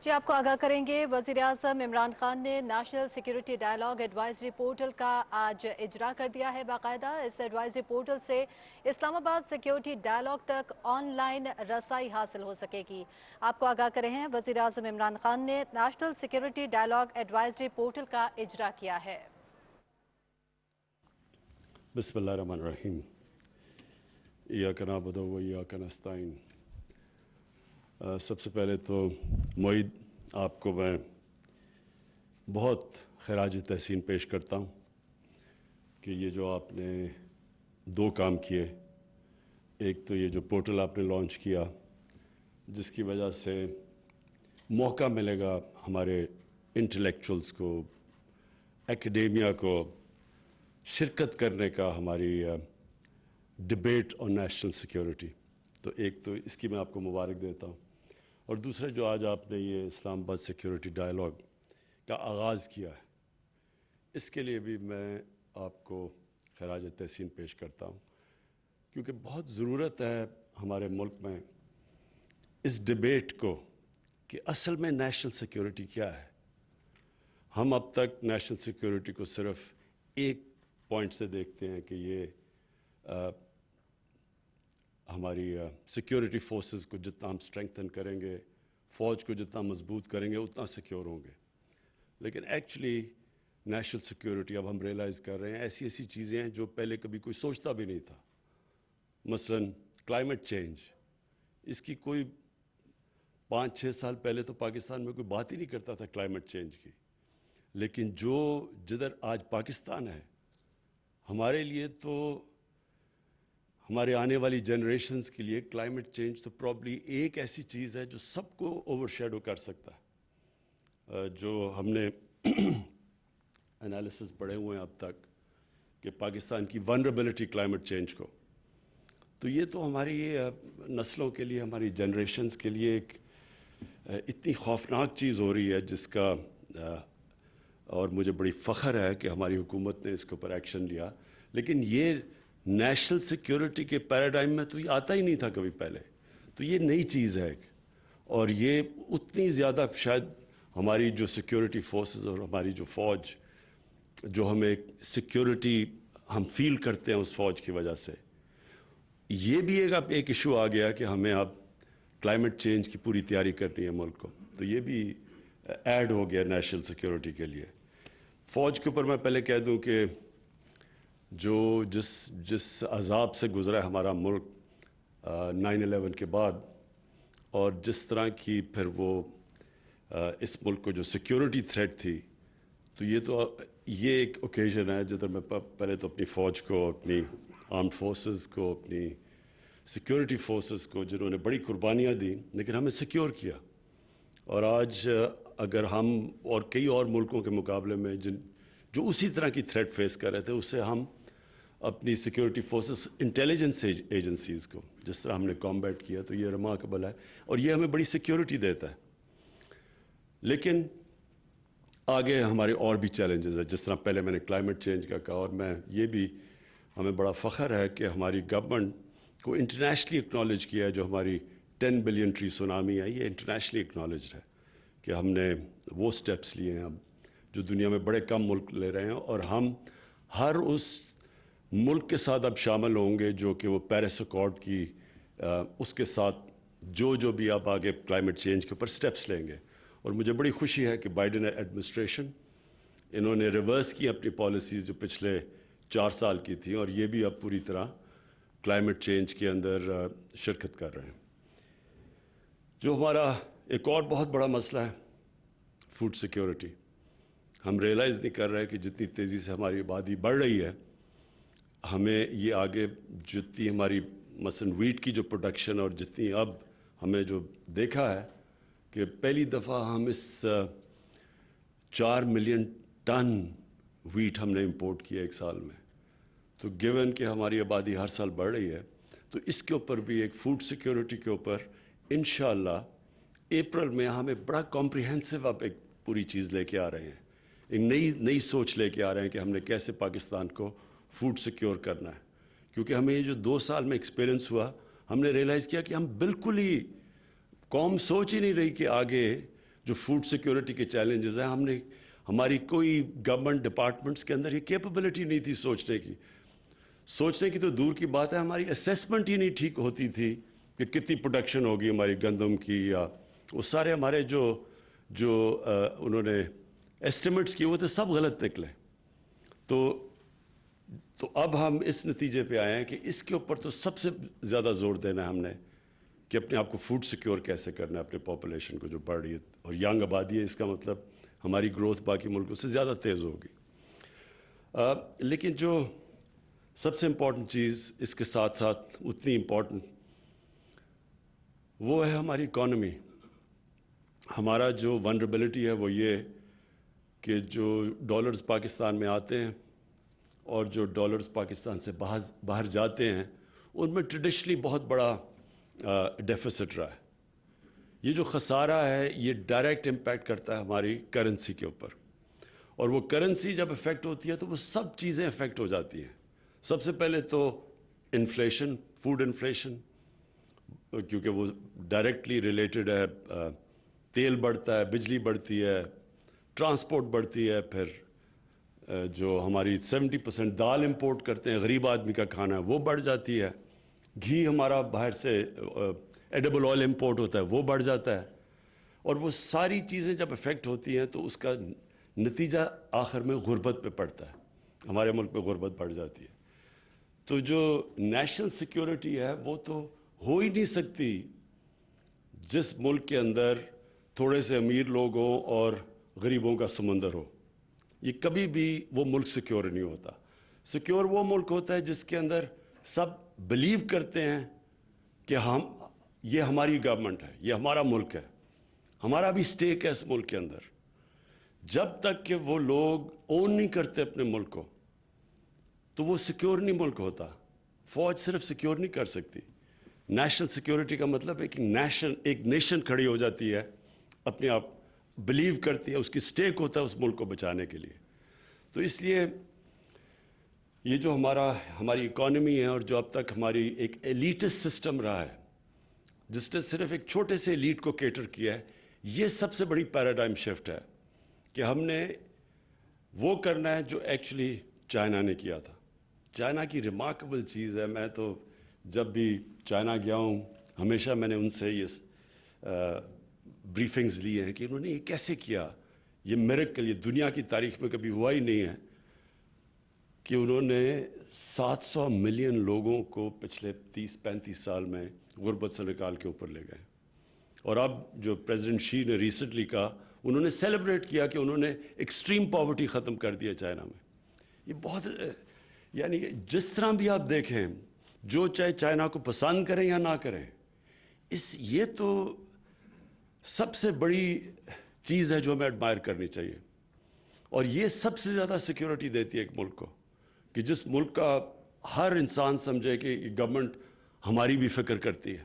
جی آپ کو آگاہ کریں گے، وزیر اعظم عمران خان نے national security dialogue advisory portal کا آج اجرا کر دیا ہے باقاعدہ۔ اس ایڈوائزری پورٹل سے اسلام آباد سیکیورٹی ڈائیلاگ تک آن لائن رسائی حاصل ہو سکے گی۔ آپ کو آگاہ کرے ہیں، وزیر اعظم عمران خان نے national security dialogue advisory portal کا اجرا کیا ہے۔ بسم اللہ الرحمن الرحیم۔ ایاک نعبد و ایاک نستعین۔ سب سے پہلے تو معید آپ کو میں بہت خراج تحسین پیش کرتا ہوں کہ یہ جو آپ نے دو کام کیے، ایک تو یہ جو پورٹل آپ نے لانچ کیا جس کی وجہ سے موقع ملے گا ہمارے انٹلیکچوئلس کو، ایکڈیمیا کو شرکت کرنے کا ہماری ڈبیٹ آن نیشنل سیکیورٹی۔ تو ایک تو اس کی میں آپ کو مبارک دیتا ہوں، اور دوسرا جو آج آپ نے یہ اسلام آباد سیکیورٹی ڈائیلاگ کا آغاز کیا ہے، اس کے لیے بھی میں آپ کو خراج تحسین پیش کرتا ہوں، کیونکہ بہت ضرورت ہے ہمارے ملک میں اس ڈبیٹ کو کہ اصل میں نیشنل سیکیورٹی کیا ہے۔ ہم اب تک نیشنل سیکیورٹی کو صرف ایک پوائنٹ سے دیکھتے ہیں کہ یہ ہماری سیکیورٹی فورسز کو جتنا ہم اسٹرینگتھن کریں گے، فوج کو جتنا مضبوط کریں گے، اتنا سیکیور ہوں گے۔ لیکن ایکچولی نیشنل سیکیورٹی اب ہم ریئلائز کر رہے ہیں ایسی چیزیں ہیں جو پہلے کبھی کوئی سوچتا بھی نہیں تھا۔ مثلاً کلائمیٹ چینج، اس کی کوئی 5-6 سال پہلے تو پاکستان میں کوئی بات ہی نہیں کرتا تھا کلائمیٹ چینج کی، لیکن جدھر آج پاکستان ہے، ہمارے لیے تو ہمارے آنے والی جنریشنز کے لیے کلائمیٹ چینج تو پرابلی ایک ایسی چیز ہے جو سب کو اوور شیڈو کر سکتا ہے۔ جو ہم نے انالیسس پڑھے ہوئے ہیں اب تک کہ پاکستان کی ونربلٹی کلائمیٹ چینج کو، تو یہ تو ہماری نسلوں کے لیے، ہماری جنریشنز کے لیے ایک اتنی خوفناک چیز ہو رہی ہے جس کا اور مجھے بڑی فخر ہے کہ ہماری حکومت نے اس کے اوپر ایکشن لیا۔ لیکن یہ نیشنل سیکیورٹی کے پیراڈائم میں تو یہ آتا ہی نہیں تھا کبھی پہلے، تو یہ نئی چیز ہے اور یہ اتنی زیادہ شاید ہماری جو سیکیورٹی فورسز اور ہماری جو فوج جو ہمیں سیکیورٹی ہم فیل کرتے ہیں اس فوج کی وجہ سے، یہ بھی اب ایک ایشو آ گیا کہ ہمیں اب کلائمیٹ چینج کی پوری تیاری کرنی ہے ملک کو، تو یہ بھی ایڈ ہو گیا نیشنل سیکیورٹی کے لیے۔ فوج کے اوپر میں پہلے کہہ دوں کہ جو جس عذاب سے گزرا ہے ہمارا ملک 9/11 کے بعد، اور جس طرح کی پھر وہ اس ملک کو جو سیکیورٹی تھریٹ تھی، تو یہ ایک اوکیزن ہے جدھر میں پہلے تو اپنی فوج کو، اپنی آرمڈ فورسز کو، اپنی سیکیورٹی فورسز کو جنہوں نے بڑی قربانیاں دیں لیکن ہمیں سیکیور کیا، اور آج اگر ہم اور کئی اور ملکوں کے مقابلے میں جو اسی طرح کی تھریٹ فیس کر رہے تھے، اس سے ہم اپنی سیکیورٹی فورسز انٹیلیجنس ایجنسیز کو جس طرح ہم نے کامبیٹ کیا، تو یہ ریمارکیبل ہے اور یہ ہمیں بڑی سیکیورٹی دیتا ہے۔ لیکن آگے ہمارے اور بھی چیلنجز ہیں، جس طرح پہلے میں نے کلائمیٹ چینج کا کہا، اور میں یہ بھی ہمیں بڑا فخر ہے کہ ہماری گورنمنٹ کو انٹرنیشنلی اکنالج کیا ہے، جو ہماری 10 بلین ٹری سونامی ہے، یہ انٹرنیشنلی اکنالجڈ ہے کہ ہم نے وہ سٹیپس لیے ہیں اب جو دنیا میں بڑے کم ملک لے رہے ہیں، اور ہم ہر اس ملک کے ساتھ اب شامل ہوں گے جو کہ وہ پیرس ایکارڈ کی اس کے ساتھ جو بھی اب آگے کلائمیٹ چینج کے اوپر سٹیپس لیں گے۔ اور مجھے بڑی خوشی ہے کہ بائیڈن ایڈمنسٹریشن انہوں نے ریورس کی اپنی پالیسیز جو پچھلے 4 سال کی تھیں، اور یہ بھی اب پوری طرح کلائمیٹ چینج کے اندر شرکت کر رہے ہیں۔ جو ہمارا ایک اور بہت بڑا مسئلہ ہے فوڈ سیکیورٹی، ہم ریئلائز نہیں کر رہے کہ جتنی تیزی سے ہماری آبادی بڑھ رہی ہے، ہمیں یہ آگے جتنی ہماری مثلاً ویٹ کی جو پروڈکشن، اور جتنی اب ہمیں جو دیکھا ہے کہ پہلی دفعہ ہم اس 4 ملین ٹن ویٹ ہم نے امپورٹ کیا ایک سال میں، تو گیون کہ ہماری آبادی ہر سال بڑھ رہی ہے، تو اس کے اوپر بھی ایک فوڈ سیکیورٹی کے اوپر انشاءاللہ اپریل میں ہمیں بڑا کمپریہنسو اب ایک پوری چیز لے کے آ رہے ہیں، ایک نئی سوچ لے کے آ رہے ہیں کہ ہم نے کیسے پاکستان کو فوڈ سیکیور کرنا ہے۔ کیونکہ ہمیں یہ جو 2 سال میں ایکسپیرینس ہوا، ہم نے ریئلائز کیا کہ ہم بالکل ہی قوم سوچ ہی نہیں رہی کہ آگے جو فوڈ سیکیورٹی کے چیلنجز ہیں، ہماری کوئی گورنمنٹ ڈپارٹمنٹس کے اندر یہ کیپبلٹی نہیں تھی سوچنے کی تو دور کی بات ہے، ہماری اسیسمنٹ ہی نہیں ٹھیک ہوتی تھی کہ کتنی پروڈکشن ہوگی ہماری گندم کی، یا وہ سارے ہمارے جو انہوں نے ایسٹیمیٹس کیے وہ تو سب غلط نکلے. تو اب ہم اس نتیجے پہ آئے ہیں کہ اس کے اوپر تو سب سے زیادہ زور دینا ہے ہم نے، کہ اپنے آپ کو فوڈ سیکیور کیسے کرنا ہے، اپنے پاپولیشن کو جو بڑھ رہی ہے اور ینگ آبادی ہے، اس کا مطلب ہماری گروتھ باقی ملکوں سے زیادہ تیز ہوگی. لیکن جو سب سے امپورٹنٹ چیز اس کے ساتھ ساتھ اتنی امپورٹنٹ وہ ہے ہماری اکانومی. ہمارا جو ونربلٹی ہے وہ یہ کہ جو ڈالرز پاکستان میں آتے ہیں اور جو ڈالرز پاکستان سے باہر جاتے ہیں، ان میں ٹریڈیشنلی بہت بڑا ڈیفیسٹ رہا ہے. یہ جو خسارہ ہے یہ ڈائریکٹ امپیکٹ کرتا ہے ہماری کرنسی کے اوپر، اور وہ کرنسی جب افیکٹ ہوتی ہے تو وہ سب چیزیں افیکٹ ہو جاتی ہیں. سب سے پہلے تو انفلیشن، فوڈ انفلیشن، کیونکہ وہ ڈائریکٹلی ریلیٹڈ ہے. تیل بڑھتا ہے، بجلی بڑھتی ہے، ٹرانسپورٹ بڑھتی ہے، پھر جو ہماری 70% دال امپورٹ کرتے ہیں، غریب آدمی کا کھانا ہے، وہ بڑھ جاتی ہے. گھی ہمارا باہر سے ایڈیبل آئل امپورٹ ہوتا ہے، وہ بڑھ جاتا ہے. اور وہ ساری چیزیں جب افیکٹ ہوتی ہیں تو اس کا نتیجہ آخر میں غربت پہ پڑتا ہے. ہمارے ملک میں غربت بڑھ جاتی ہے. تو جو نیشنل سیکیورٹی ہے وہ تو ہو ہی نہیں سکتی جس ملک کے اندر تھوڑے سے امیر لوگ ہوں اور غریبوں کا سمندر ہو. یہ کبھی بھی وہ ملک سیکیور نہیں ہوتا. سیکیور وہ ملک ہوتا ہے جس کے اندر سب بلیو کرتے ہیں کہ یہ ہماری گورنمنٹ ہے، یہ ہمارا ملک ہے، ہمارا بھی سٹیک ہے اس ملک کے اندر. جب تک کہ وہ لوگ اون نہیں کرتے اپنے ملک کو تو وہ سیکیور نہیں ملک ہوتا. فوج صرف سیکیور نہیں کر سکتی. نیشنل سیکیورٹی کا مطلب ہے کہ ایک نیشن کھڑی ہو جاتی ہے، اپنے آپ بلیو کرتی ہے، اس کی سٹیک ہوتا ہے اس ملک کو بچانے کے لیے. تو اس لیے یہ جو ہماری اکانومی ہے اور جو اب تک ہماری ایک ایلیٹس سسٹم رہا ہے جس نے صرف ایک چھوٹے سے ایلیٹ کو کیٹر کیا ہے، یہ سب سے بڑی پیراڈائم شفٹ ہے کہ ہم نے وہ کرنا ہے جو ایکچولی چائنا نے کیا تھا. چائنا کی ریمارکیبل چیز ہے، میں تو جب بھی چائنا گیا ہوں ہمیشہ میں نے ان سے یہ بریفنگز لی ہیں کہ انہوں نے یہ کیسے کیا. یہ میریکل یہ دنیا کی تاریخ میں کبھی ہوا ہی نہیں ہے کہ انہوں نے 700 ملین لوگوں کو پچھلے 30-35 سال میں غربت سے نکال کے اوپر لے گئے. اور اب جو پریزیڈنٹ شی نے ریسنٹلی کہا، انہوں نے سیلیبریٹ کیا کہ انہوں نے ایکسٹریم پاورٹی ختم کر دیا چائنا میں. یہ بہت یعنی جس طرح بھی آپ دیکھیں، جو چاہے چائنا کو پسند کریں یا نہ کریں، یہ تو سب سے بڑی چیز ہے جو ہمیں ایڈمائر کرنی چاہیے. اور یہ سب سے زیادہ سیکیورٹی دیتی ہے ایک ملک کو، کہ جس ملک کا ہر انسان سمجھے کہ گورنمنٹ ہماری بھی فکر کرتی ہے.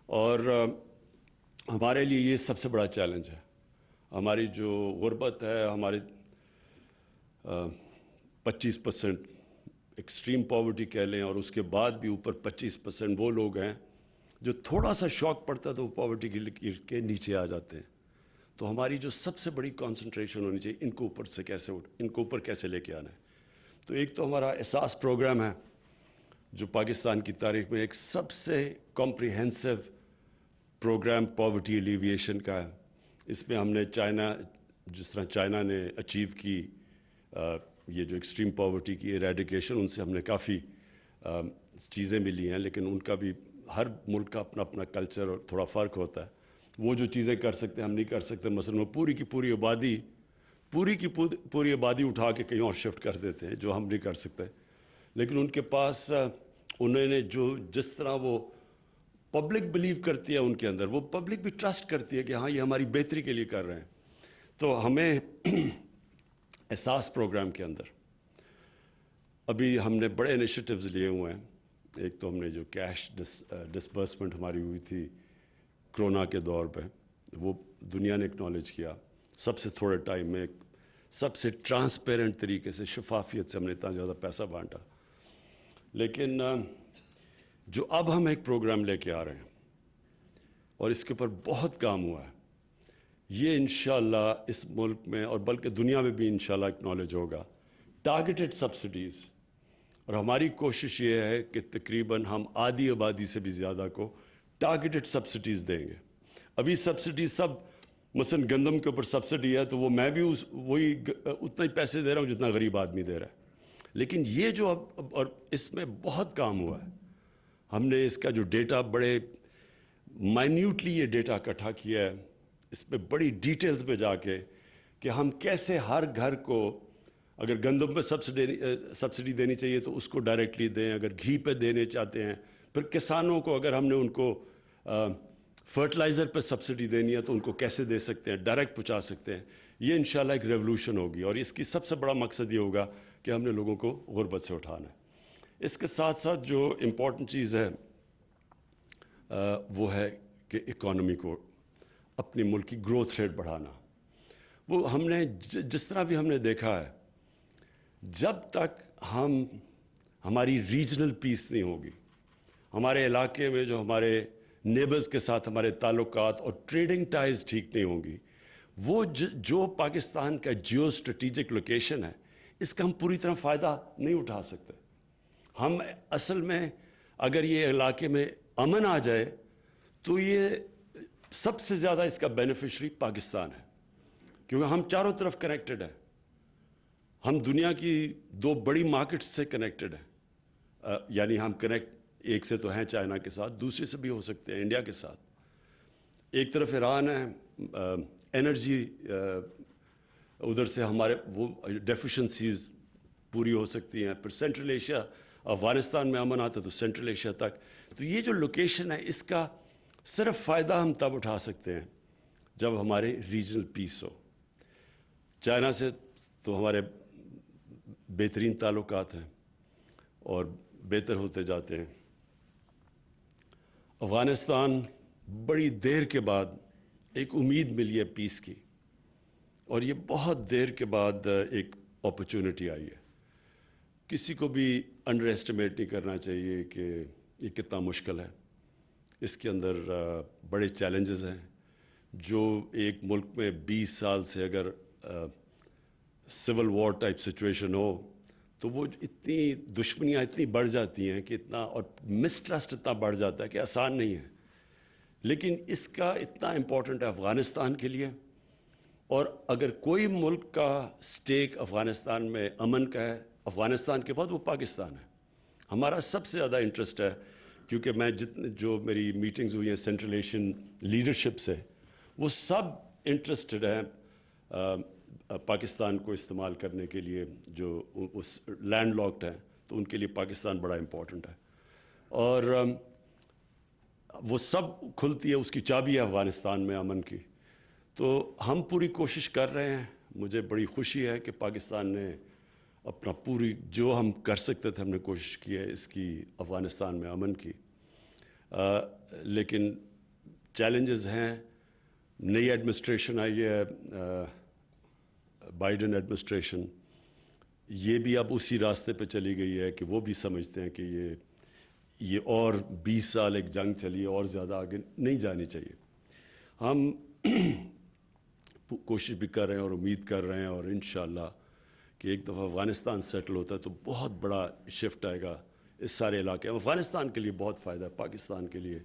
اور ہمارے لیے یہ سب سے بڑا چیلنج ہے. ہماری جو غربت ہے، ہمارے 25% ایکسٹریم پاورٹی کہہ لیں، اور اس کے بعد بھی اوپر 25% وہ لوگ ہیں جو تھوڑا سا شوق پڑتا ہے تو وہ پاورٹی کی لکیر کے نیچے آ جاتے ہیں. تو ہماری جو سب سے بڑی کانسنٹریشن ہونی چاہیے ان کو اوپر کیسے لے کے آنا ہے. تو ایک تو ہمارا احساس پروگرام ہے جو پاکستان کی تاریخ میں ایک سب سے کمپریہنسو پروگرام پاورٹی ایلیویشن کا ہے. اس میں ہم نے جس طرح چائنا نے اچیو کی یہ جو ایکسٹریم پاورٹی کی ایریڈیکیشن، ان سے ہم نے کافی چیزیں بھی لی ہیں، لیکن ان کا بھی ہر ملک کا اپنا اپنا کلچر اور تھوڑا فرق ہوتا ہے. وہ جو چیزیں کر سکتے ہیں ہم نہیں کر سکتے. مثلا وہ پوری کی پوری آبادی اٹھا کے کہیں اور شفٹ کر دیتے ہیں جو ہم نہیں کر سکتے. لیکن ان کے پاس انہوں نے جس طرح وہ پبلک بلیو کرتی ہے ان کے اندر، وہ پبلک بھی ٹرسٹ کرتی ہے کہ ہاں یہ ہماری بہتری کے لیے کر رہے ہیں. تو ہمیں احساس پروگرام کے اندر ابھی ہم نے بڑے انیشیٹیوز لیے ہوئے ہیں. ایک تو ہم نے جو کیش ڈسبرسمنٹ ہماری ہوئی تھی کرونا کے دور پہ، وہ دنیا نے اکنالج کیا. سب سے تھوڑے ٹائم میں سب سے ٹرانسپیرنٹ طریقے سے، شفافیت سے ہم نے اتنا زیادہ پیسہ بانٹا. لیکن جو اب ہم ایک پروگرام لے کے آ رہے ہیں اور اس کے اوپر بہت کام ہوا ہے یہ انشاءاللہ اس ملک میں اور بلکہ دنیا میں بھی انشاءاللہ اکنالج ہوگا. ٹارگیٹڈ سبسڈیز، اور ہماری کوشش یہ ہے کہ تقریباً ہم آدھی آبادی سے بھی زیادہ کو ٹارگیٹڈ سبسڈیز دیں گے. ابھی سبسڈیز سب مثلا گندم کے اوپر سبسڈی ہے تو وہ میں بھی وہی اتنا ہی پیسے دے رہا ہوں جتنا غریب آدمی دے رہا ہے. لیکن یہ جو اب اور اس میں بہت کام ہوا ہے. ہم نے اس کا جو ڈیٹا بڑے مائنیوٹلی یہ ڈیٹا اکٹھا کیا ہے، اس میں بڑی ڈیٹیلز میں جا کے کہ ہم کیسے ہر گھر کو اگر گندم پہ سبسڈی دینی چاہیے تو اس کو ڈائریکٹلی دیں، اگر گھی پہ دینے چاہتے ہیں، پھر کسانوں کو اگر ہم نے ان کو فرٹیلائزر پہ سبسڈی دینی ہے تو ان کو کیسے دے سکتے ہیں، ڈائریکٹ پہنچا سکتے ہیں. یہ انشاءاللہ ایک ریولوشن ہوگی، اور اس کی سب سے بڑا مقصد یہ ہوگا کہ ہم نے لوگوں کو غربت سے اٹھانا ہے. اس کے ساتھ ساتھ جو امپورٹنٹ چیز ہے وہ ہے کہ اکانومی کو، اپنے ملک کی گروتھ ریٹ بڑھانا. وہ ہم نے جس طرح بھی ہم نے دیکھا ہے، جب تک ہماری ریجنل پیس نہیں ہوگی، ہمارے علاقے میں جو ہمارے نیبرز کے ساتھ ہمارے تعلقات اور ٹریڈنگ ٹائز ٹھیک نہیں ہوں گی، وہ جو پاکستان کا جیو اسٹریٹجک لوکیشن ہے اس کا ہم پوری طرح فائدہ نہیں اٹھا سکتے. ہم اصل میں اگر یہ علاقے میں امن آ جائے تو یہ سب سے زیادہ اس کا بینیفیشری پاکستان ہے، کیونکہ ہم چاروں طرف کنیکٹڈ ہیں. ہم دنیا کی 2 بڑی مارکیٹس سے کنیکٹڈ ہیں، یعنی ہم کنیکٹ ایک سے تو ہیں چائنا کے ساتھ، دوسرے سے بھی ہو سکتے ہیں انڈیا کے ساتھ. ایک طرف ایران ہے، انرجی ادھر سے ہمارے وہ ڈیفیشنسیز پوری ہو سکتی ہیں. پھر سینٹرل ایشیا، افغانستان میں امن آتا ہے تو سینٹرل ایشیا تک. تو یہ جو لوکیشن ہے اس کا صرف فائدہ ہم تب اٹھا سکتے ہیں جب ہمارے ریجنل پیس ہو. چائنا سے تو ہمارے بہترین تعلقات ہیں اور بہتر ہوتے جاتے ہیں. افغانستان بڑی دیر کے بعد ایک امید ملی ہے پیس کی، اور یہ بہت دیر کے بعد ایک اپرچونٹی آئی ہے. کسی کو بھی انڈر ایسٹیمیٹ نہیں کرنا چاہیے کہ یہ کتنا مشکل ہے. اس کے اندر بڑے چیلنجز ہیں. جو ایک ملک میں 20 سال سے اگر سول وار ٹائپ سچویشن ہو تو وہ اتنی دشمنیاں اتنی بڑھ جاتی ہیں کہ اتنا، اور مسٹرسٹ اتنا بڑھ جاتا ہے کہ آسان نہیں ہے. لیکن اس کا اتنا امپورٹنٹ ہے افغانستان کے لیے، اور اگر کوئی ملک کا سٹیک افغانستان میں امن کا ہے، افغانستان کے بعد وہ پاکستان ہے. ہمارا سب سے زیادہ انٹرسٹ ہے، کیونکہ میں جو میری میٹنگز ہوئی ہیں سینٹرل ایشین لیڈرشپ سے، وہ سب انٹرسٹڈ ہیں پاکستان کو استعمال کرنے کے لیے. جو اس لینڈ لاکڈ ہیں تو ان کے لیے پاکستان بڑا امپورٹنٹ ہے، اور وہ سب کھلتی ہے، اس کی چابی ہے افغانستان میں امن کی. تو ہم پوری کوشش کر رہے ہیں. مجھے بڑی خوشی ہے کہ پاکستان نے اپنا پوری جو ہم کر سکتے تھے ہم نے کوشش کی ہے اس کی افغانستان میں امن کی. لیکن چیلنجز ہیں. نئی ایڈمنسٹریشن آئی ہے، بائیڈن ایڈمنسٹریشن، یہ بھی اب اسی راستے پہ چلی گئی ہے کہ وہ بھی سمجھتے ہیں کہ یہ اور 20 سال ایک جنگ چلی ہے، اور زیادہ آگے نہیں جانی چاہیے. ہم کوشش بھی کر رہے ہیں اور امید کر رہے ہیں، اور انشاءاللہ کہ ایک دفعہ افغانستان سیٹل ہوتا ہے تو بہت بڑا شفٹ آئے گا اس سارے علاقے میں. افغانستان کے لیے بہت فائدہ ہے، پاکستان کے لیے.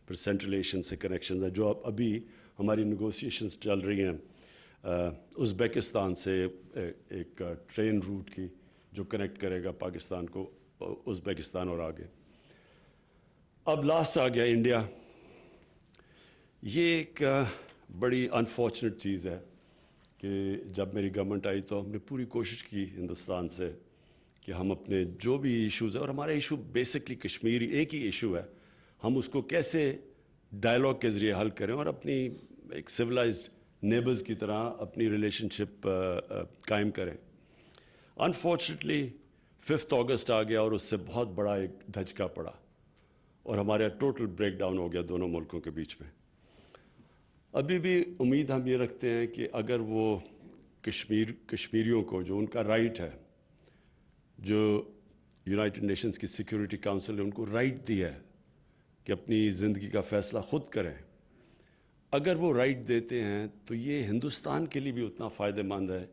پھر سینٹرل ایشین سے کنیکشنز ہیں جو ابھی ہماری نیگوسیشنز چل رہی ہیں ازبیکستان سے ایک ٹرین روٹ کی جو کنیکٹ کرے گا پاکستان کو ازبیکستان اور آگے. اب لاسٹ آ گیا انڈیا. یہ ایک بڑی انفارچونیٹ چیز ہے کہ جب میری گورنمنٹ آئی تو ہم نے پوری کوشش کی ہندوستان سے کہ ہم اپنے جو بھی ایشوز ہیں، اور ہمارا ایشو بیسکلی کشمیری ایک ہی ایشو ہے، ہم اس کو کیسے ڈائلاگ کے ذریعے حل کریں اور اپنی ایک سویلائزڈ نیبرز کی طرح اپنی ریلیشن شپ قائم کریں. انفارچونیٹلی 5 اگست آ گیا اور اس سے بہت بڑا ایک دھچکا پڑا، اور ہمارا ٹوٹل بریک ڈاؤن ہو گیا دونوں ملکوں کے بیچ میں. ابھی بھی امید ہم یہ رکھتے ہیں کہ اگر وہ کشمیریوں کو جو ان کا رائٹ ہے، جو یونائٹڈ نیشنز کی سیکیورٹی کونسل نے ان کو رائٹ دیا ہے کہ اپنی زندگی کا فیصلہ خود کریں، اگر وہ رائٹ دیتے ہیں تو یہ ہندوستان کے لیے بھی اتنا فائدہ مند ہے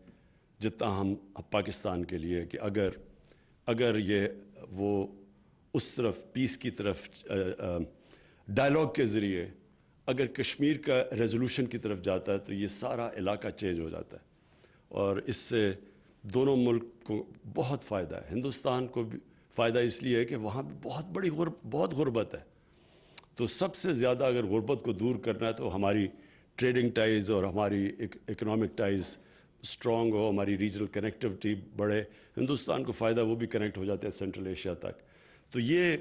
جتنا ہم پاکستان کے لیے، کہ اگر یہ وہ اس طرف پیس کی طرف ڈائلاگ کے ذریعے اگر کشمیر کا ریزولوشن کی طرف جاتا ہے تو یہ سارا علاقہ چینج ہو جاتا ہے، اور اس سے دونوں ملک کو بہت فائدہ ہے۔ ہندوستان کو بھی فائدہ اس لیے ہے کہ وہاں بھی بہت غربت ہے، تو سب سے زیادہ اگر غربت کو دور کرنا ہے تو ہماری ٹریڈنگ ٹائز اور ہماری اکنامک ٹائز اسٹرانگ ہو، ہماری ریجنل کنیکٹیوٹی بڑھے، ہندوستان کو فائدہ، وہ بھی کنیکٹ ہو جاتے ہیں سینٹرل ایشیا تک۔ تو یہ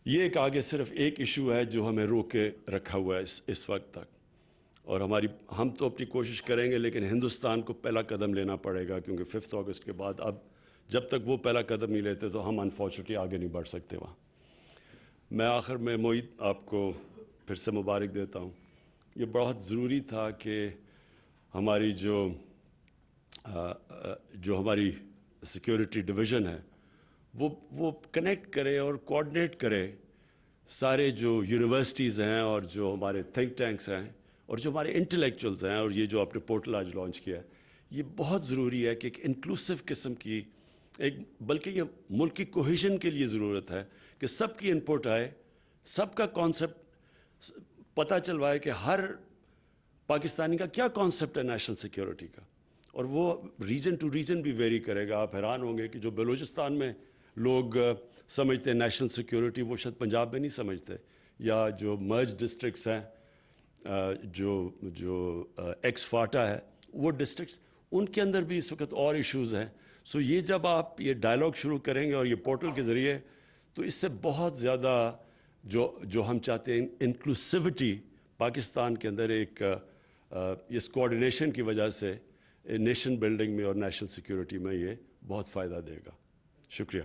ایک آگے صرف ایک ایشو ہے جو ہمیں روک کے رکھا ہوا ہے اس وقت تک، اور ہم تو اپنی کوشش کریں گے، لیکن ہندوستان کو پہلا قدم لینا پڑے گا، کیونکہ 5 اگست کے بعد اب جب تک وہ پہلا قدم نہیں لیتے تو ہم انفارچونیٹلی آگے نہیں بڑھ سکتے وہاں۔ میں آخر میں معید آپ کو پھر سے مبارک دیتا ہوں۔ یہ بہت ضروری تھا کہ ہماری جو ہماری سیکیورٹی ڈویژن ہے وہ کنیکٹ کرے اور کوآرڈینیٹ کرے سارے جو یونیورسٹیز ہیں اور جو ہمارے تھنک ٹینکس ہیں اور جو ہمارے انٹلیکچوئلز ہیں، اور یہ جو آپ نے پورٹل آج لانچ کیا ہے، یہ بہت ضروری ہے کہ ایک انکلوسیو قسم کی بلکہ یہ ملک کی کوہیژن کے لیے ضرورت ہے کہ سب کی انپٹ آئے، سب کا کانسیپٹ پتہ چلوائے کہ ہر پاکستانی کا کیا کانسیپٹ ہے نیشنل سیکیورٹی کا، اور وہ ریجن ٹو ریجن بھی ویری کرے گا۔ آپ حیران ہوں گے کہ جو بلوچستان میں لوگ سمجھتے ہیں نیشنل سیکیورٹی، وہ شاید پنجاب میں نہیں سمجھتے، یا جو مرج ڈسٹرکٹس ہیں، جو ایکس فاٹا ہے، وہ ڈسٹرکٹس، ان کے اندر بھی اس وقت اور ایشوز ہیں۔ سو یہ جب آپ یہ ڈائلاگ شروع کریں گے اور یہ پورٹل کے ذریعے، تو اس سے بہت زیادہ جو ہم چاہتے ہیں انکلوسیوٹی پاکستان کے اندر ایک اس کوآرڈینیشن کی وجہ سے نیشن بلڈنگ میں اور نیشنل سیکیورٹی میں یہ بہت فائدہ دے گا۔ شکریہ۔